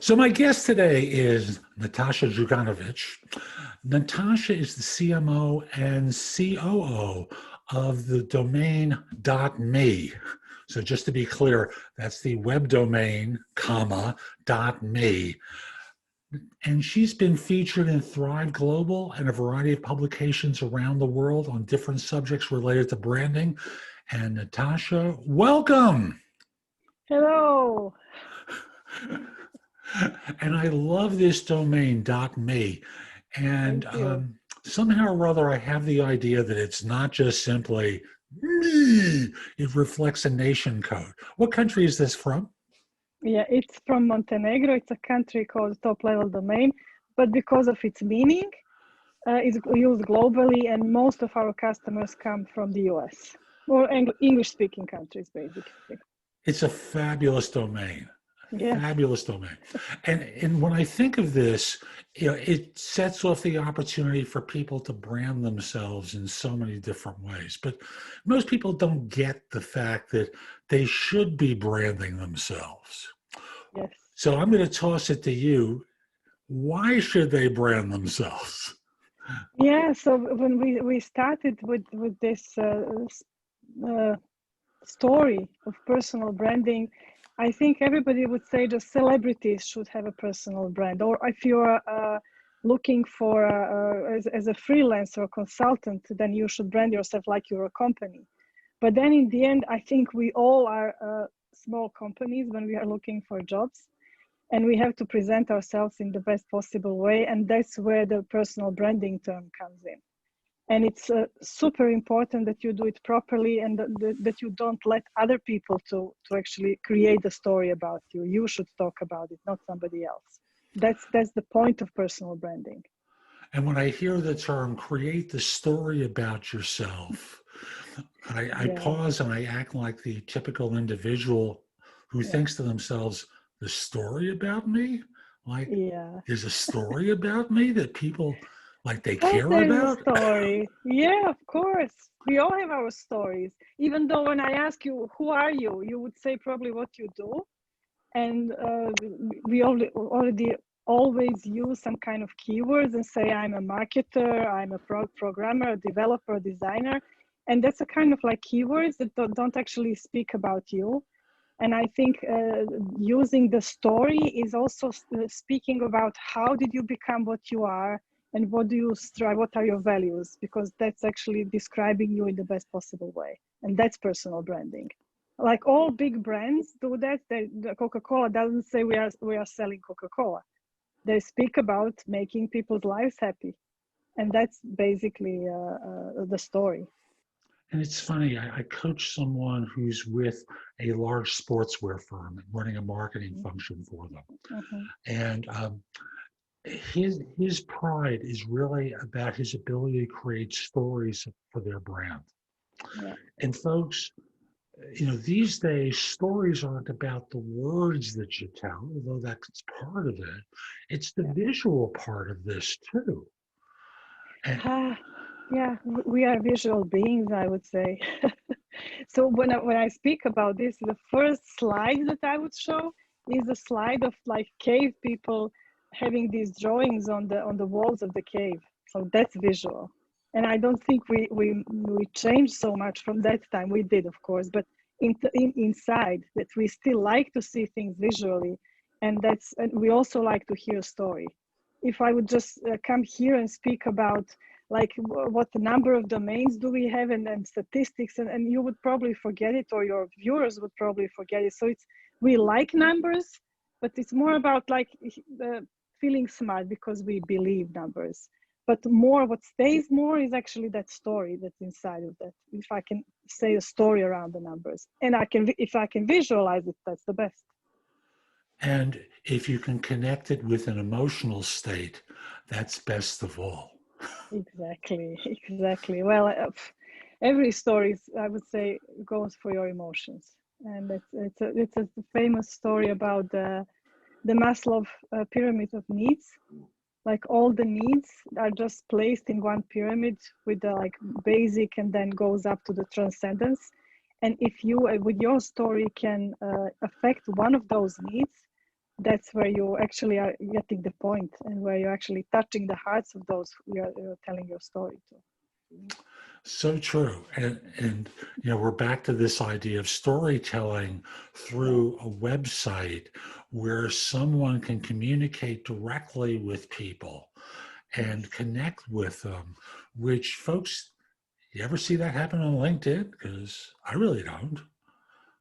So my guest today is Natasha Juganovic. Natasha is the CMO and COO of the domain .me. So just to be clear, that's the web domain, .me. And she's been featured in Thrive Global and a variety of publications around the world on different subjects related to branding. And Natasha, welcome. Hello. And I love this domain, .me. And somehow or other, I have the idea that it's not just simply me. It reflects a nation code. What country is this from? Yeah, it's from Montenegro. It's a country called Top Level Domain, but because of its meaning, it's used globally, and most of our customers come from the US or English-speaking countries, basically. It's a fabulous domain. Yes. Fabulous domain. And when I think of this, it sets off the opportunity for people to brand themselves in so many different ways. But most people don't get the fact that they should be branding themselves. Yes. So I'm going to toss it to you. Why should they brand themselves? Yeah, so when we started with this story of personal branding, I think everybody would say just celebrities should have a personal brand. Or if you're looking for as a freelancer or consultant, then you should brand yourself like you're a company. But then in the end, I think we all are small companies when we are looking for jobs, and we have to present ourselves in the best possible way. And that's where the personal branding term comes in. And it's super important that you do it properly, and that you don't let other people to actually create the story about you. You should talk about it, not somebody else. That's the point of personal branding. And when I hear the term create the story about yourself, I pause and I act like the typical individual who thinks to themselves, the story about me? Like, there's a story about me that people... like they care about? A story. Yeah, of course. We all have our stories. Even though when I ask you, who are you? You would say probably what you do. And we already always use some kind of keywords and say, I'm a marketer, I'm a programmer, a developer, designer. And that's a kind of like keywords that don't actually speak about you. And I think using the story is also speaking about how did you become what you are, and what do you strive, what are your values? Because that's actually describing you in the best possible way. And that's personal branding. Like all big brands do that. The Coca-Cola doesn't say we are selling Coca-Cola. They speak about making people's lives happy. And that's basically the story. And it's funny, I coach someone who's with a large sportswear firm running a marketing function for them. And his pride is really about his ability to create stories for their brand. And folks, these days, stories aren't about the words that you tell, although that's part of it. It's the visual part of this too. Yeah, we are visual beings, I would say. So when I speak about this, the first slide that I would show is a slide of like cave people having these drawings on the walls of the cave. So that's visual. And I don't think we changed so much from that time. We did, of course, but inside that we still like to see things visually, and we also like to hear a story. If I would just come here and speak about like what the number of domains do we have, and statistics, and you would probably forget it, or your viewers would probably forget it. So we like numbers, but it's more about like feeling smart because we believe numbers. But what stays more is actually that story that's inside of that. If I can say a story around the numbers, and if I can visualize it, that's the best. And if you can connect it with an emotional state, that's best of all. Exactly. Well, every story, I would say, goes for your emotions. And it's a famous story about the Maslow pyramid of needs. Like all the needs are just placed in one pyramid with the like basic, and then goes up to the transcendence. And if you, with your story, can affect one of those needs, that's where you actually are getting the point, and where you're actually touching the hearts of those who you're telling your story to. So true. And we're back to this idea of storytelling through a website where someone can communicate directly with people and connect with them, which folks, you ever see that happen on LinkedIn? Because I really don't.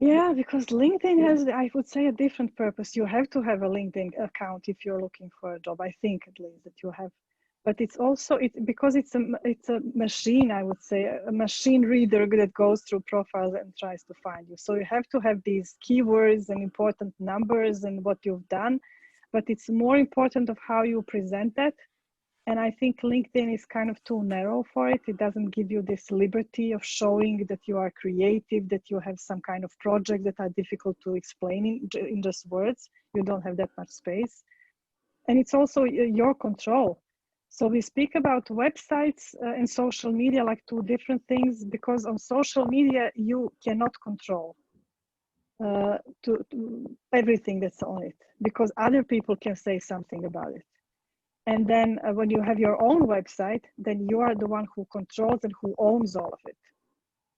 Yeah, because LinkedIn has, I would say, a different purpose. You have to have a LinkedIn account if you're looking for a job. I think at least that you have, but it's also because it's a machine. I would say a machine reader that goes through profiles and tries to find you. So you have to have these keywords and important numbers and what you've done, but it's more important of how you present that. And I think LinkedIn is kind of too narrow for it. It doesn't give you this liberty of showing that you are creative, that you have some kind of project that are difficult to explain in just words. You don't have that much space. And it's also your control. So we speak about websites and social media like two different things, because on social media, you cannot control to everything that's on it, because other people can say something about it. And then when you have your own website, then you are the one who controls and who owns all of it.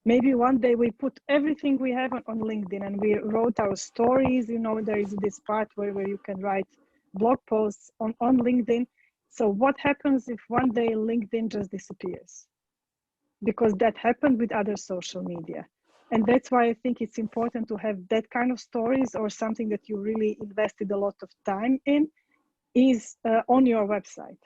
Maybe one day we put everything we have on LinkedIn, and we wrote our stories. There is this part where you can write blog posts on LinkedIn. So what happens if one day LinkedIn just disappears? Because that happened with other social media. And that's why I think it's important to have that kind of stories, or something that you really invested a lot of time in, is on your website.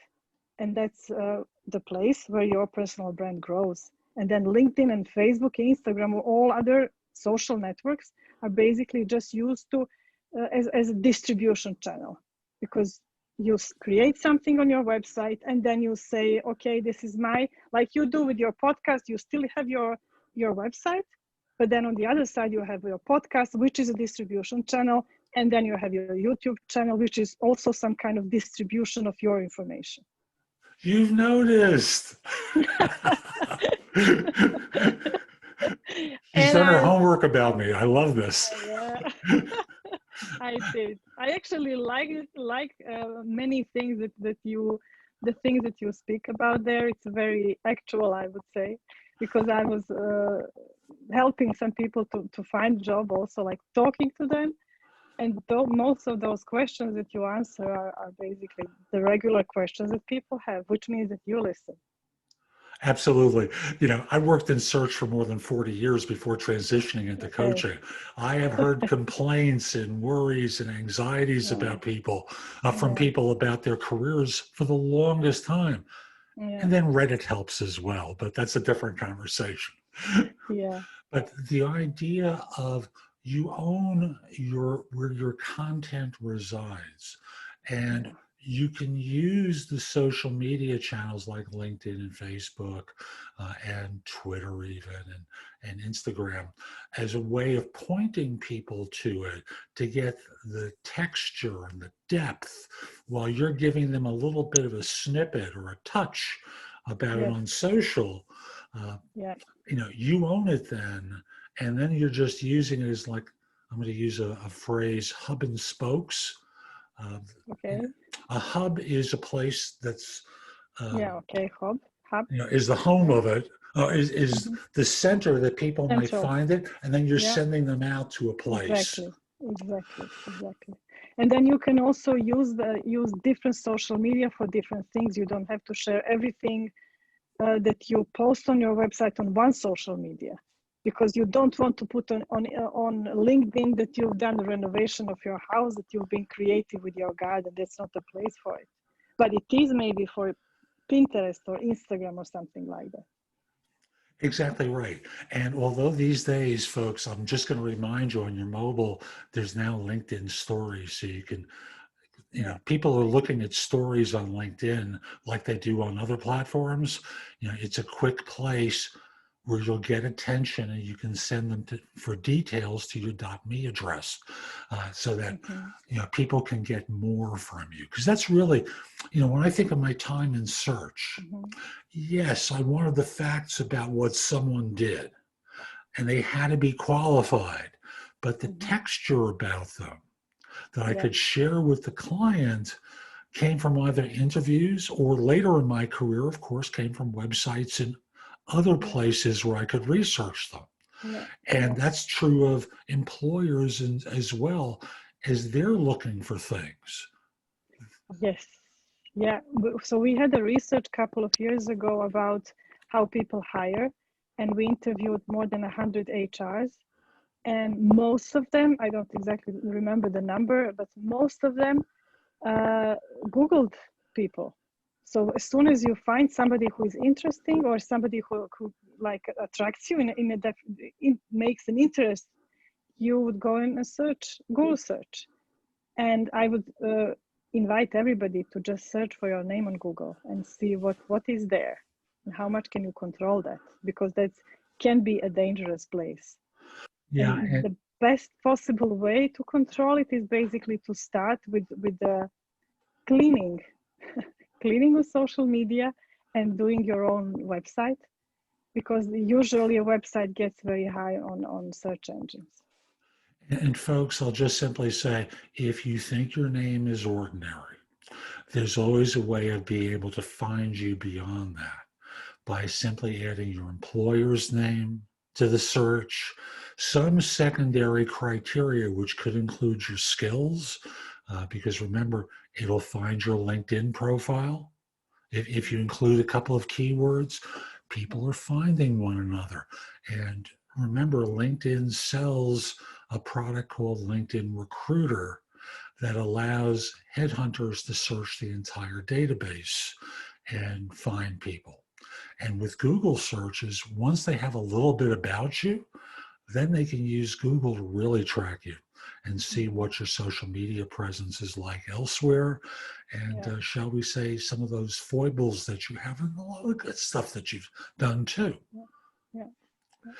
And that's the place where your personal brand grows. And then LinkedIn and Facebook, Instagram, or all other social networks are basically just used to as a distribution channel, because you create something on your website and then you say, okay, this is like you do with your podcast, you still have your website, but then on the other side, you have your podcast, which is a distribution channel. And then you have your YouTube channel, which is also some kind of distribution of your information. You've noticed. She's done her homework about me. I love this. Yeah, I did. I actually like many things the things that you speak about there. It's very actual, I would say, because I was helping some people to find a job, also like talking to them. And most of those questions that you answer are basically the regular questions that people have, which means that you listen. Absolutely. I worked in search for more than 40 years before transitioning into coaching. I have heard complaints and worries and anxieties about people, from people about their careers for the longest time. And then Reddit helps as well, but that's a different conversation. Yeah. But the idea of you own where your content resides, and you can use the social media channels like LinkedIn and Facebook and Twitter even and Instagram as a way of pointing people to it, to get the texture and the depth, while you're giving them a little bit of a snippet or a touch about it on social. You own it then, and then you're just using it as, like, I'm going to use a phrase, hub and spokes. A hub is a place that's hub is the home of it, is the center that people might find it, and then you're sending them out to a place. Exactly. And then you can also use different social media for different things. You don't have to share everything that you post on your website on one social media, because you don't want to put on LinkedIn that you've done the renovation of your house, that you've been creative with your garden. That's not the place for it. But it is maybe for Pinterest or Instagram or something like that. Exactly right. And although these days, folks, I'm just going to remind you, on your mobile, there's now LinkedIn stories. So you can, people are looking at stories on LinkedIn like they do on other platforms. It's a quick place where you'll get attention, and you can send them for details to your .me address, so that people can get more from you. Because that's really, when I think of my time in search, yes, I wanted the facts about what someone did, and they had to be qualified, but the texture about them, that I Yeah. could share with the client came from either interviews or later in my career, of course, came from websites and other Yeah. places where I could research them. Yeah. And Yeah. that's true of employers as well as they're looking for things. Yes. Yeah. So we had a research a couple of years ago about how people hire, and we interviewed more than 100 HRs. And most of them, I don't exactly remember the number, but most of them Googled people. So as soon as you find somebody who is interesting or somebody who like attracts you it makes an interest, you would go in a search, Google search. And I would invite everybody to just search for your name on Google and see what is there and how much can you control that, because that can be a dangerous place. Yeah. And the best possible way to control it is basically to start with the cleaning cleaning of social media and doing your own website, because usually a website gets very high on search engines. And folks, I'll just simply say, if you think your name is ordinary, there's always a way of being able to find you beyond that by simply adding your employer's name to the search, some secondary criteria, which could include your skills, because remember, it'll find your LinkedIn profile. If you include a couple of keywords, people are finding one another. And remember, LinkedIn sells a product called LinkedIn Recruiter that allows headhunters to search the entire database and find people. And with Google searches, once they have a little bit about you, then they can use Google to really track you and see what your social media presence is like elsewhere. And Yeah. shall we say, some of those foibles that you have and a lot of good stuff that you've done too. Yeah. Yeah. Yeah.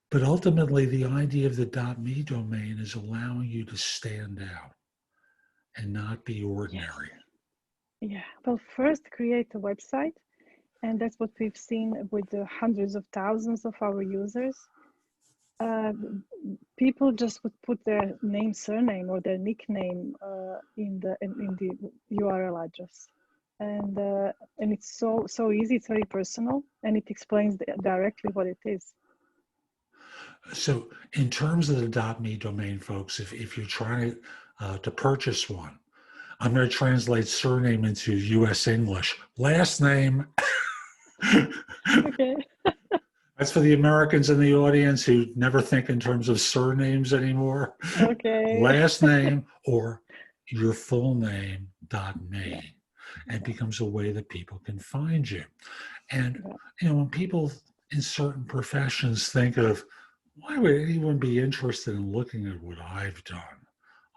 But ultimately, the idea of the .me domain is allowing you to stand out and not be Yes. ordinary. Yeah. Well, first create a website, and that's what we've seen with the hundreds of thousands of our users. People just would put their name, surname, or their nickname in the URL address, and it's so easy. It's very personal, and it explains directly what it is. So, in terms of the .me domain, folks, if you're trying to purchase one, I'm going to translate surname into U.S. English. Last name. Okay. That's for the Americans in the audience who never think in terms of surnames anymore. Okay. Last name or your full name Yeah. .me. And it Yeah. becomes a way that people can find you. And Yeah. when people in certain professions think of, why would anyone be interested in looking at what I've done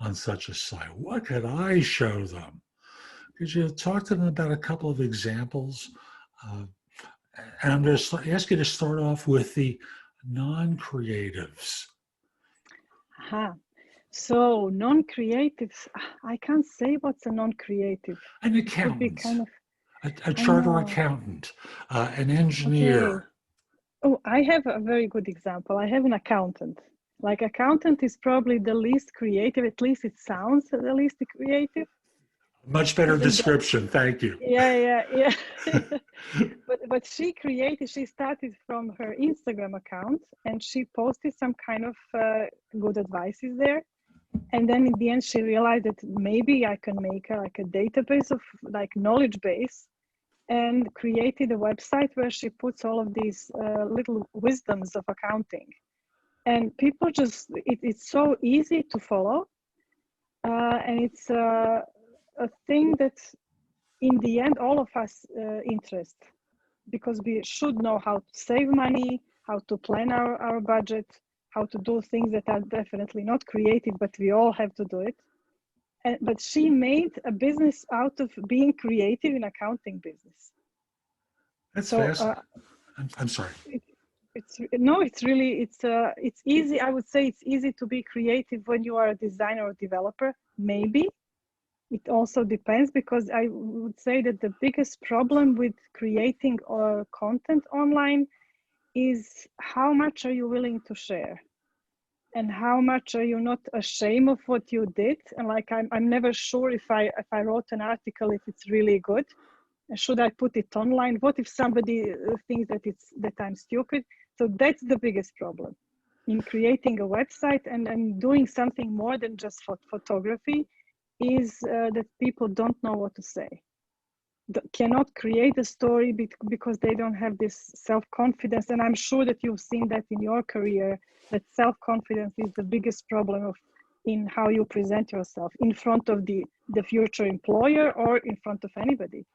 on such a site? What could I show them? Could you talk to them about a couple of examples? And I'm going to ask you to start off with the non-creatives. Aha. So non-creatives, I can't say what's a non-creative. An It could be accountant, kind of, a I charter know. accountant, an Okay. engineer. Oh, I have a very good example. I have an accountant. Like accountant is probably the least creative, at least it sounds the least creative. Much better description. Thank you. Yeah, yeah, yeah. But she started from her Instagram account, and she posted some kind of good advices there. And then in the end, she realized that maybe I can make like a database of like knowledge base, and created a website where she puts all of these little wisdoms of accounting. And people it's so easy to follow. And it's a thing that in the end, all of us interest, because we should know how to save money, how to plan our budget, how to do things that are definitely not creative, but we all have to do it. But she made a business out of being creative in accounting business. That's So fast. I'm sorry. it's easy. I would say it's easy to be creative when you are a designer or developer. Maybe it also depends, because I would say that the biggest problem with creating content online is how much are you willing to share. and how much are you not ashamed of what you did? And like I'm never sure if I wrote an article, if it's really good. Should I put it online? What if somebody thinks that I'm stupid? So that's the biggest problem in creating a website and doing something more than just photography, is that people don't know what to say. Cannot create a story because they don't have this self-confidence. And I'm sure that you've seen that in your career, that self-confidence is the biggest problem in how you present yourself in front of the future employer or in front of anybody.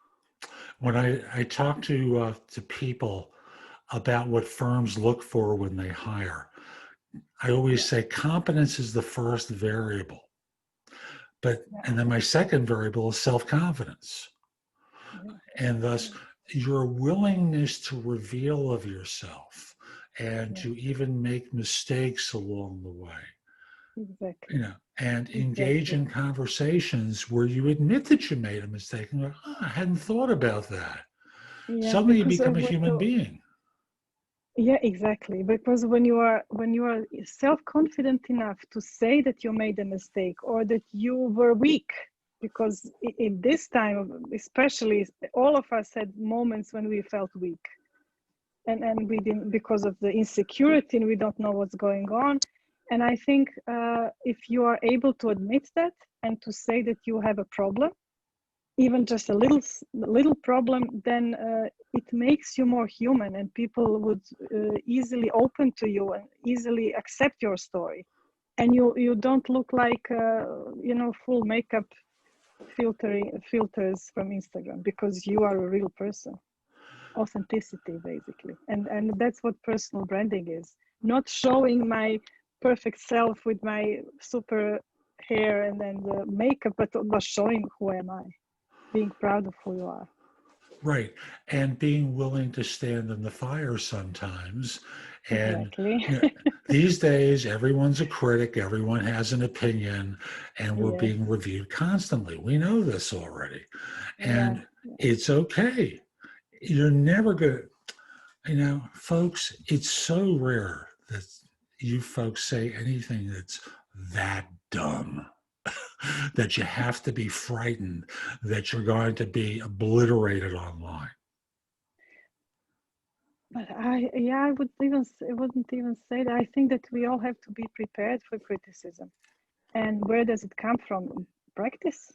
When I talk to people about what firms look for when they hire, I always say competence is the first variable, and then my second variable is self-confidence. And thus your willingness to reveal of yourself and to even make mistakes along the way. Exactly. And engage in conversations where you admit that you made a mistake and go, oh, I hadn't thought about that. Suddenly you become a human being. Yeah, exactly. Because when you are self-confident enough to say that you made a mistake or that you were weak, because in this time, especially, all of us had moments when we felt weak, and we didn't, because of the insecurity, and we don't know what's going on. And I think if you are able to admit that and to say that you have a problem, even just a little problem, then it makes you more human, and people would easily open to you and easily accept your story. And you don't look like full makeup filters from Instagram, because you are a real person. Authenticity, basically. And that's what personal branding is. Not showing my perfect self with my super hair and then the makeup, but showing who am I, being proud of who you are. Right. And being willing to stand in the fire sometimes. And Exactly. these days, everyone's a critic, everyone has an opinion, and we're Yes. being reviewed constantly. We know this already. And Yeah. it's okay. You're never going to, folks, it's so rare that you folks say anything that's that dumb. That you have to be frightened that you're going to be obliterated online. But I wouldn't even say that. I think that we all have to be prepared for criticism. And where does it come from? Practice.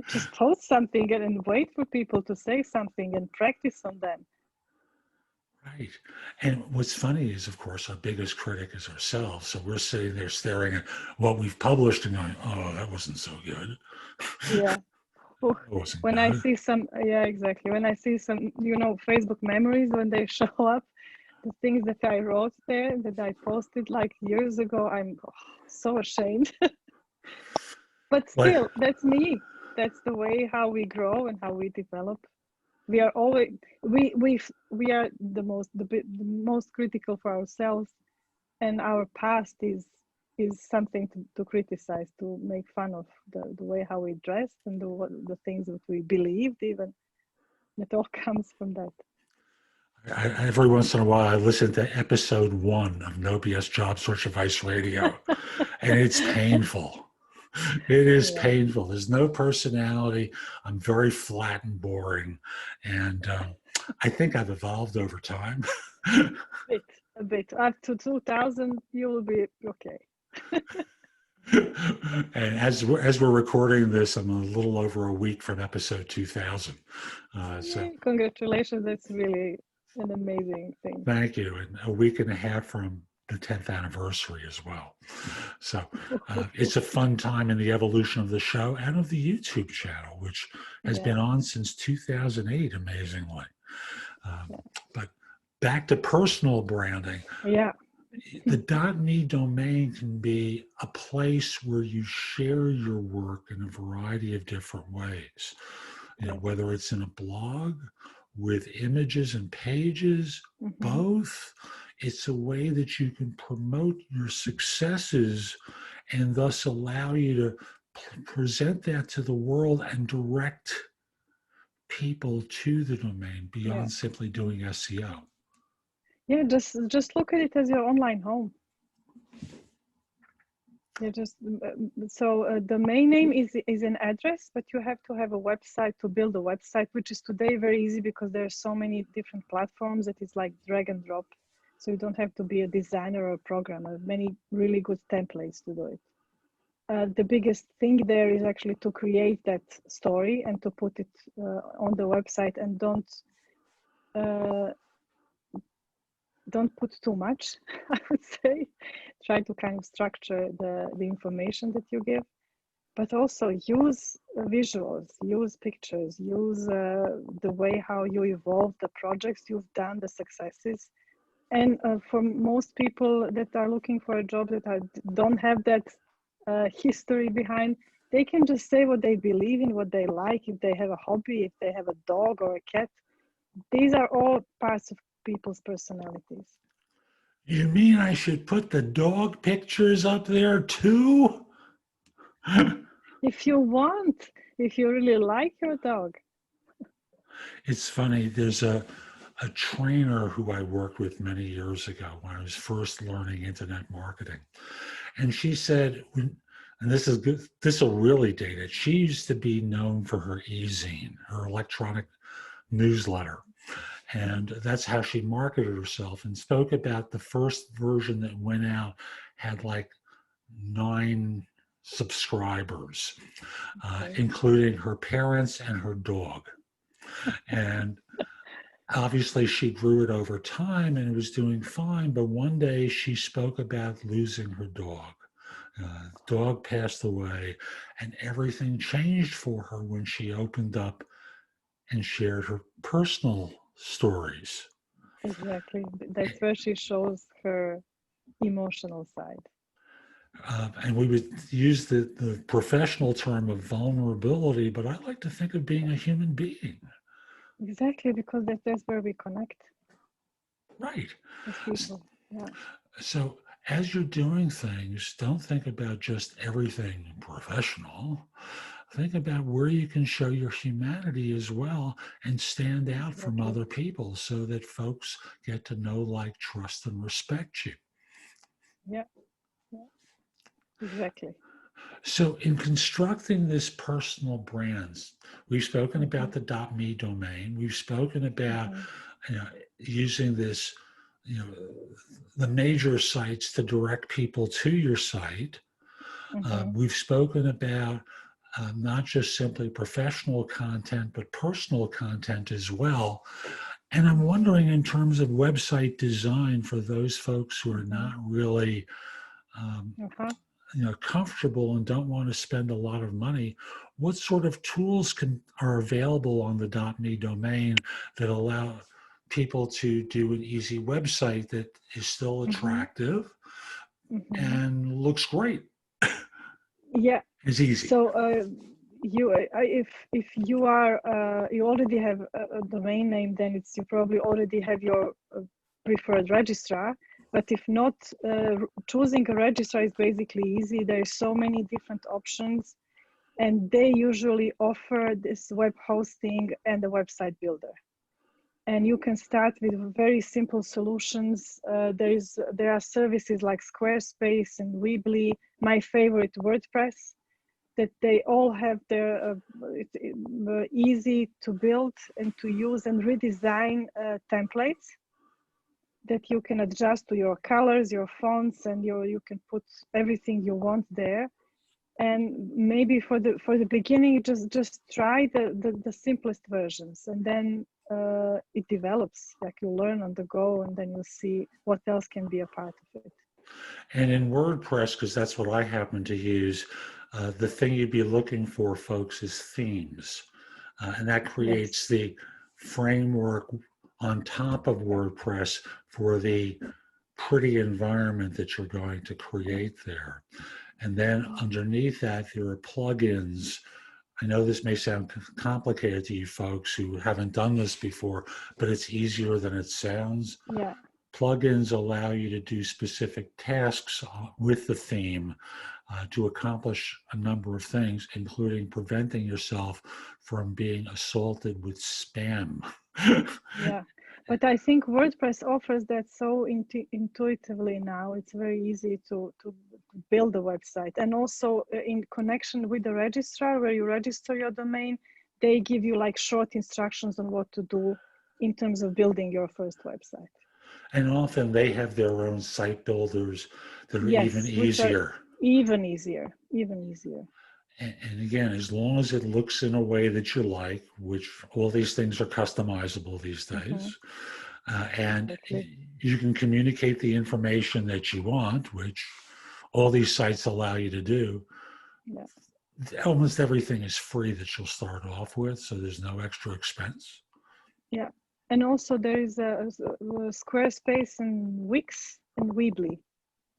Just post something and wait for people to say something and practice on them. Right. And what's funny is, of course, our biggest critic is ourselves. So we're sitting there staring at what we've published and going, oh, that wasn't so good. Yeah. That wasn't When I good. see some, yeah, exactly. When I see some, Facebook memories, when they show up, the things that I wrote there that I posted like years ago, I'm so ashamed. But still, that's me. That's the way how we grow and how we develop. We are always we are the most critical for ourselves, and our past is something to criticize, to make fun of the way how we dressed and the things that we believed, even. It all comes from that. Every once in a while, I listen to episode 1 of No BS Job Search Advice Radio, and it's painful. It is painful. There's no personality. I'm very flat and boring. And I think I've evolved over time. A bit. Up to 2000, you will be okay. And as we're recording this, I'm a little over a week from episode 2000. So congratulations. That's really an amazing thing. thank you. And a week and a half from the 10th anniversary as well. So it's a fun time in the evolution of the show and of the YouTube channel, which has been on since 2008, amazingly. But back to personal branding. Yeah. The .me domain can be a place where you share your work in a variety of different ways. Whether it's in a blog with images and pages, both. It's a way that you can promote your successes and thus allow you to present that to the world and direct people to the domain beyond simply doing SEO. Yeah, just look at it as your online home. You just domain name is an address, but you have to have a website to build a website, which is today very easy because there are so many different platforms that it's like drag and drop. So you don't have to be a designer or a programmer. Many really good templates to do it. The biggest thing there is actually to create that story and to put it on the website, and don't put too much. I would say try to kind of structure the information that you give, but also use visuals, use pictures, use the way how you evolve the projects you've done, the successes. And for most people that are looking for a job that don't have that history behind, they can just say what they believe in, what they like, if they have a hobby, if they have a dog or a cat. These are all parts of people's personalities. You mean I should put the dog pictures up there too? If you want, if you really like your dog. It's funny, there's a trainer who I worked with many years ago when I was first learning internet marketing. And she said, and this is good, this will really date it. She used to be known for her e-zine, her electronic newsletter. And that's how she marketed herself, and spoke about the first version that went out had like 9 subscribers, including her parents and her dog. And obviously she grew it over time and it was doing fine, but one day she spoke about losing her dog. Dog passed away, and everything changed for her when she opened up and shared her personal stories. Exactly. That's where she shows her emotional side. And we would use the professional term of vulnerability, but I like to think of being a human being. Exactly, because that's where we connect Right. as people. Yeah. So as you're doing things, don't think about just everything professional. Think about where you can show your humanity as well and stand out from Exactly. other people so that folks get to know, like, trust, and respect you. Yeah. Yeah. Exactly. So in constructing this personal brands, we've spoken about the .me domain. We've spoken about using this, the major sites to direct people to your site. We've spoken about not just simply professional content, but personal content as well. And I'm wondering, in terms of website design for those folks who are not really comfortable and don't want to spend a lot of money, what sort of tools are available on the .me domain that allow people to do an easy website that is still attractive and looks great? Yeah. It's easy. So if you are you already have a domain name, then you probably already have your preferred registrar. But if not, choosing a registrar is basically easy. There are so many different options, and they usually offer this web hosting and a website builder. And you can start with very simple solutions. There are services like Squarespace and Weebly. My favorite, WordPress, that they all have their easy to build and to use and redesign templates that you can adjust to your colors, your fonts, and you can put everything you want there. And maybe for the beginning, just try the simplest versions, and then it develops. Like you learn on the go, and then you see what else can be a part of it. And in WordPress, because that's what I happen to use, the thing you'd be looking for, folks, is themes. And that creates the framework on top of WordPress for the pretty environment that you're going to create there. And then underneath that, there are plugins. I know this may sound complicated to you folks who haven't done this before, but it's easier than it sounds. Yeah. Plugins allow you to do specific tasks with the theme to accomplish a number of things, including preventing yourself from being assaulted with spam. Yeah. But I think WordPress offers that so intuitively now. It's very easy to build a website. And also in connection with the registrar, where you register your domain, they give you like short instructions on what to do in terms of building your first website. And often they have their own site builders that are Yes, even which are easier. even easier. And again, as long as it looks in a way that you like, which all these things are customizable these days, and Exactly. you can communicate the information that you want, which all these sites allow you to do. Yeah. Almost everything is free that you'll start off with, so there's no extra expense. Yeah. And also there is a Squarespace and Wix and Weebly.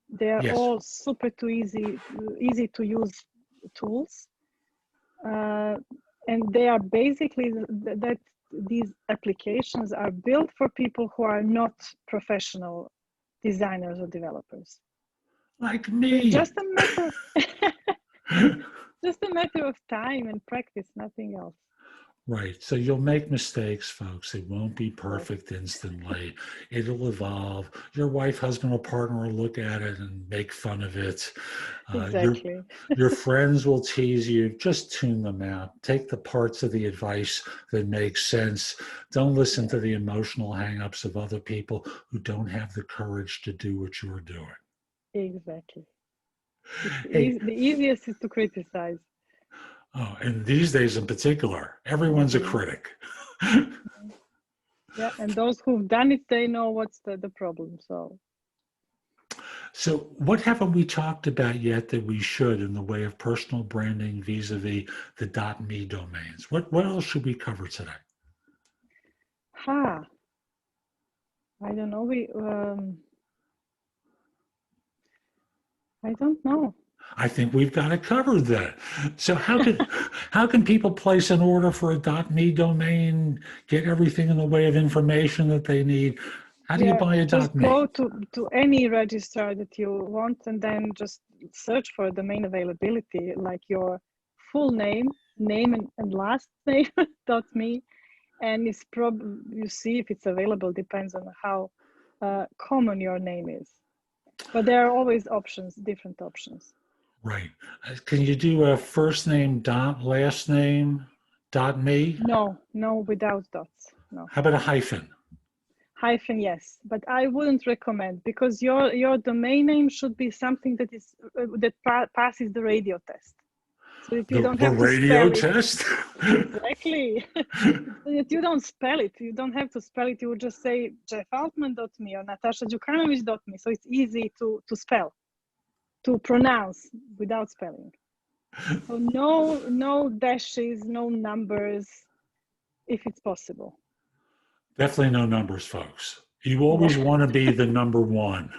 They are Yes. all super easy to use tools, and they are basically that these applications are built for people who are not professional designers or developers. Like So it's me. just a matter of time and practice, nothing else. Right. So you'll make mistakes, folks. It won't be perfect instantly. It'll evolve. Your wife, husband, or partner will look at it and make fun of it. Exactly. Your friends will tease you. Just tune them out. Take the parts of the advice that make sense. Don't listen to the emotional hangups of other people who don't have the courage to do what you're doing. Exactly. Hey, The easiest is to criticize. oh, and these days in particular, everyone's a critic. Yeah, and those who've done it, they know what's the problem. So what haven't we talked about yet that we should in the way of personal branding vis-a-vis the .me domains? What else should we cover today? I don't know. I don't know. I think we've got it covered then. So how can people place an order for a .me domain, get everything in the way of information that they need? How do you buy a just .me? go to any registrar that you want and then just search for domain availability, like your full name and last name .me, and it's you see if it's available. Depends on how common your name is, but there are always options, different options. Right. Can you do a first name last name .me? No, without dots. No. How about a hyphen? Hyphen, yes, but I wouldn't recommend, because your domain name should be something that is passes the radio test. So if you don't have to radio spell test? exactly. If you don't spell it, you don't have to spell it. You would just say jeffaltman.me or natashadjukanovic.me. So it's easy to spell, to pronounce without spelling. So no dashes, no numbers, if it's possible. Definitely no numbers, folks. You always want to be the number one,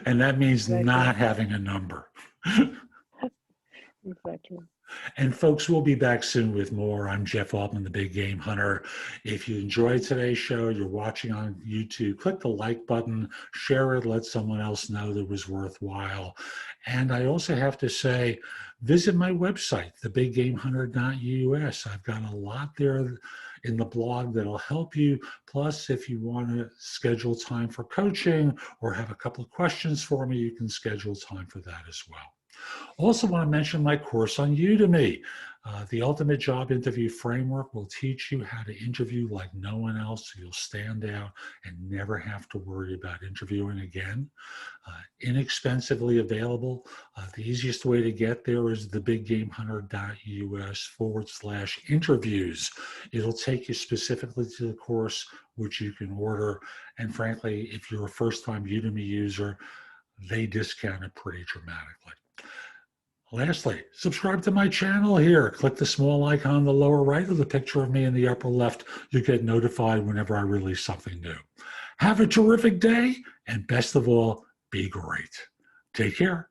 and that means not having a number. Exactly. And folks, we'll be back soon with more. I'm Jeff Altman, the Big Game Hunter. If you enjoyed today's show, you're watching on YouTube, click the like button, share it, let someone else know that it was worthwhile. And I also have to say, visit my website, thebiggamehunter.us. I've got a lot there in the blog that'll help you. Plus, if you want to schedule time for coaching or have a couple of questions for me, you can schedule time for that as well. Also want to mention my course on Udemy. The Ultimate Job Interview Framework will teach you how to interview like no one else, so you'll stand out and never have to worry about interviewing again. Inexpensively available. The easiest way to get there is thebiggamehunter.us/interviews. It'll take you specifically to the course, which you can order. And frankly, if you're a first-time Udemy user, they discount it pretty dramatically. Lastly, subscribe to my channel here. Click the small icon in the lower right or the picture of me in the upper left. You get notified whenever I release something new. Have a terrific day, and best of all, be great. Take care.